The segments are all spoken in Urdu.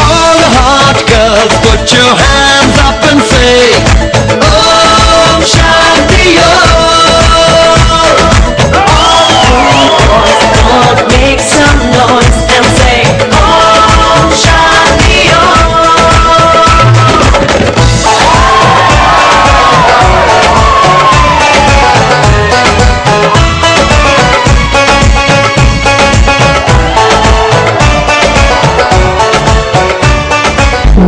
All hot girls put your hands up and say Om Shanti Make some noise and say Om Shanti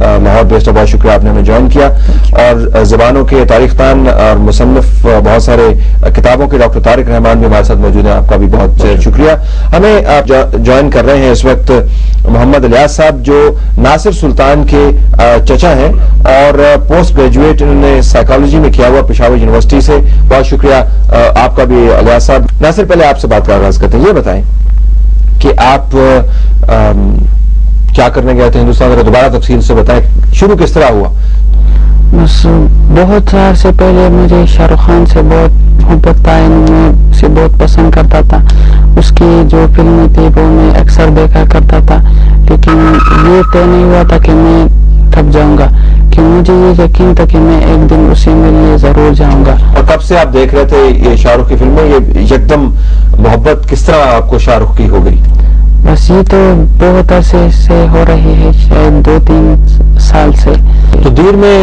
Lahore based. بہت شکریہ آپ نے ہمیں جوائن کیا. اور زبانوں کے تاریخ دان اور مصنف بہت سارے کتابوں کے ڈاکٹر طارق رحمان بھی ہمارے ساتھ موجود ہیں. آپ کا بھی بہت شکریہ. ہمیں جوائن کر رہے ہیں اس وقت محمد الیاس صاحب جو ناصر سلطان کے چچا ہیں اور پوسٹ گریجویٹ انہوں نے سائیکالوجی میں کیا ہوا پشاور یونیورسٹی سے. بہت شکریہ آپ کا بھی الیاس صاحب. ناصر پہلے آپ سے بات کا آغاز کرتے ہیں. یہ بتائیں کہ آپ کیا کرنے گئے تھے ہندوستان میں, دوبارہ تفصیل سے بتائیں شروع کس طرح ہوا. بس بہت عرصے پہلے مجھے شاہ رخ خان سے بہت محبت تھا, میں اسے بہت پسند کرتا تھا. اس کی جو فلمیں تھی وہ میں اکثر دیکھا کرتا تھا, لیکن یہ طے نہیں ہوا تھا کہ میں کب جاؤں گا, کہ مجھے یہ یقین تھا کہ میں ایک دن اسے ملنے ضرور جاؤں گا. اور کب سے آپ دیکھ رہے تھے یہ شاہ رخ کی فلمیں؟ یہ یکدم محبت کس طرح آپ کو شاہ رخ کی ہو گئی؟ بس یہ تو بہت عرصے سے ہو رہی ہے, شاید 2-3 سال سے. تو دیر میں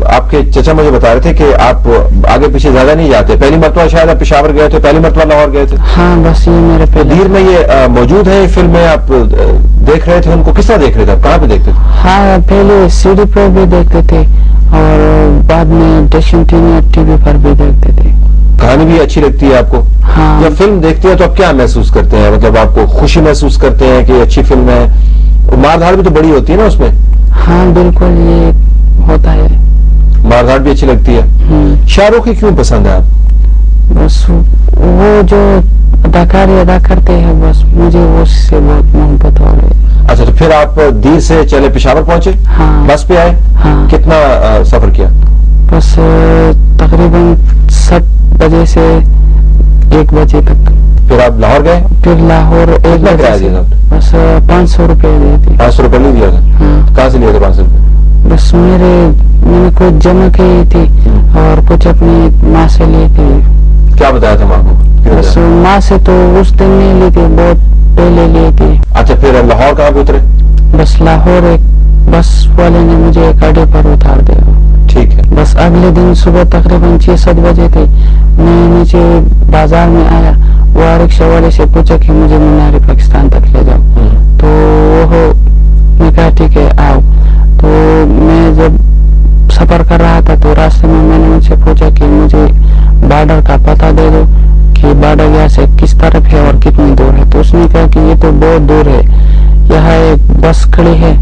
آپ کے چچا مجھے بتا رہے تھے کہ آپ آگے پیچھے زیادہ نہیں جاتے. پہلی مرتبہ شاید آپ پشاور گئے تھے, پہلی مرتبہ لاہور گئے تھے. ہاں بس یہ میرے پہلے. دیر میں یہ موجود ہے فلمیں, آپ دیکھ رہے تھے ان کو, کس طرح دیکھ رہے تھے, آپ کہاں پہ دیکھتے تھے؟ ہاں پہلے سی ڈی پر بھی دیکھتے تھے اور بعد میں ڈیشن ٹی وی پر بھی دیکھتے تھے. کہانی بھی اچھی لگتی ہے آپ کو؟ ہاں. جب فلم دیکھتے ہیں تو آپ کیا محسوس کرتے ہیں؟ مطلب آپ کو خوشی محسوس کرتے ہیں کہ اچھی فلم ہے؟ مار دھاڑ بھی تو بڑی ہوتی ہے نا اس میں. ہاں بالکل یہ ہوتا ہے. مار دھاڑ بھی اچھی لگتی ہے. شاہ رخ کی کیوں پسند ہے آپ؟ بس وہ جو اداکاری ادا کرتے ہیں بس مجھے وہ سے بہت محبت ہو رہی ہے. اچھا تو پھر آپ دیر سے چلے پشاور پہنچے؟ ہاں. بس پہ آئے؟ ہاں. کتنا سفر کیا؟ بس تقریباً 7 بجے سے 1 بجے تک. پھر آپ لاہور گئے؟ پھر لاہور 1 بجے سے بس 500 روپے دیے تھے. 500 روپے نہیں دیا تھا؟ ہاں. کہاں سے لیے تھے 500 روپے؟ بس میں نے کچھ جمع کی تھی اور کچھ اپنی ماں سے لی تھی. کیا بتایا تھا ماں کو؟ بس ماں سے تو اس دن نہیں لی تھی, بہت پہلے لی تھی. اچھا پھر لاہور کہاں پہ اترے؟ بس لاہور ایک بس والے نے مجھے ایک اڈے پر اتار دیا. ٹھیک ہے. بس اگلے دن صبح تقریباً 6-7 بجے تھے, میں نیچے بازار میں آیا, وہ رکشہ والے سے پوچھا کہ مجھے مینار پاکستان تک لے جاؤ. تو وہ میں کہا ٹھیک ہے آؤ. تو میں جب سفر کر رہا تھا تو راستے میں نے ان سے پوچھا کہ مجھے بارڈر کا پتہ دے دو کہ بارڈر یہاں سے کس طرف ہے اور کتنی دور ہے. تو اس نے کہا کہ یہ تو بہت دور ہے, یہاں ایک بس کھڑی ہے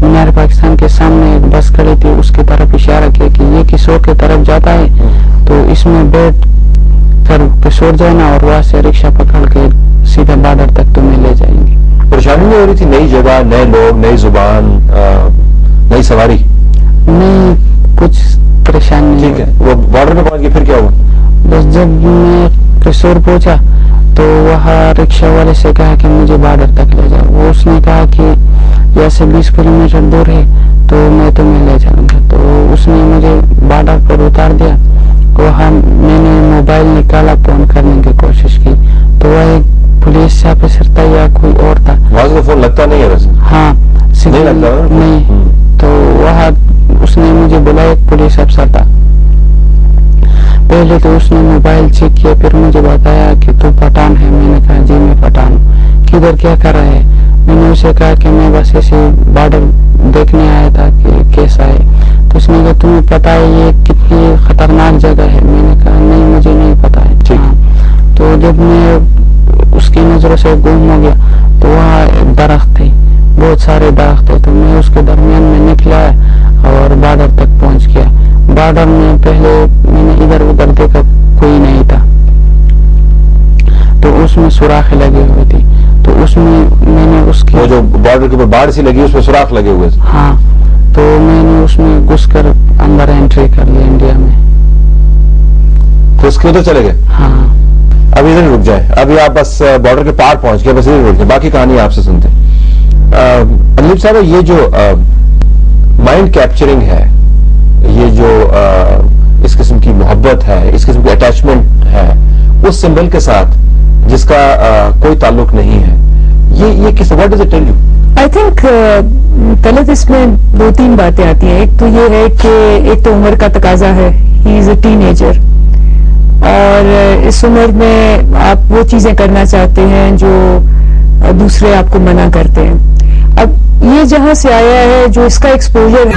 مینار پاکستان کے سامنے, ایک بس کھڑی تھی, اس کی طرف اشارہ کیا کہ یہ کس اور کی طرف جاتا ہے تو اس میں بیٹھ کر پسوڑ جانا اور وہاں سے رکشہ پکڑ کے سیدھا بارڈر تک تمہیں لے جائیں گے. پریشانی نہیں ہو رہی تھی؟ نئی جگہ, نئے لوگ, نئی زبان, نئی سواری؟ نہیں کچھ پریشانی نہیں. ٹھیک ہے. وہ بارڈر پہ پہنچ گئے پھر کیا ہوا؟ بس جب میں قصور پہنچا تو وہاں رکشہ والے سے کہا کہ مجھے بارڈر تک لے جاؤ. وہ اس نے کہا کہ یہاں سے 20 کلومیٹر دور ہے تو میں تمہیں لے جاؤں گا. تو اس نے مجھے بارڈر پر اتار دیا. وہاں میں نے موبائل نکالا, فون کرنے کی کوشش کی تو وہ ایک پولیس آفیسر تھا یا کوئی اور تھا. وہاں سے فون لگتا نہیں ہے ویسے؟ ہاں نہیں لگتا نہیں. تو وہاں اس نے مجھے بلایا, ایک پولیس افسر تھا. پہلے تو اس نے موبائل چیک کیا, پھر مجھے بتایا کہ تو پٹھان ہے. میں نے کہا جی میں پٹھان ہوں. کدھر کیا کر رہا ہے؟ میں نے اسے کہا کہ میں بس ایسے بارڈر دیکھنے آیا تھا کہ کیسا ہے. تو اس نے کہا تمہیں پتا ہے یہ کتنی خطرناک جگہ ہے؟ میں نے کہا نہیں مجھے نہیں پتا ہے. ٹھیک. تو جب میں اس کی نظروں سے گم ہو گیا تو وہاں درخت تھے, بہت سارے درخت تھے. تو میں اس کے درمیان میں نکلا اور بارڈر تک پہنچ گیا. بارڈر میں پہلے میں نے ادھر ادھر دیکھا, کوئی نہیں تھا. تو اس میں سوراخ لگے ہوئے تھے. تو اس میں نے اس کی, وہ جو بارڈر کے اوپر باڑ سی لگی اس میں سوراخ لگے ہوئے تھے. ہاں. تو میں نے اس میں گھس کر اندر انٹری کر لی انڈیا میں. گھس کے ادھر چلے گئے؟ ہاں. ابھی ادھر رک جائیں, ابھی آپ بس بارڈر کے پار پہنچ گئے, بس ادھر رک جائیں, باقی کہانی آپ سے سنتے ہیں. ادیب صاحب یہ جو مائنڈ کیپچرنگ ہے, یہ جو اس قسم کی محبت ہے, اس قسم کی اٹیچمنٹ ہے اس سمبل کے ساتھ جس کا کوئی تعلق نہیں ہے, یہ کس what does it tell you? I think پہلے تو اس میں 2-3 باتیں آتی ہیں. ایک تو یہ ہے کہ ایک تو عمر کا تقاضا ہے, ہی از اے ٹین ایجر, اور اس عمر میں آپ وہ چیزیں کرنا چاہتے ہیں جو دوسرے آپ کو منع کرتے ہیں. اب یہ جہاں سے آیا ہے جو اس کا ایکسپوجر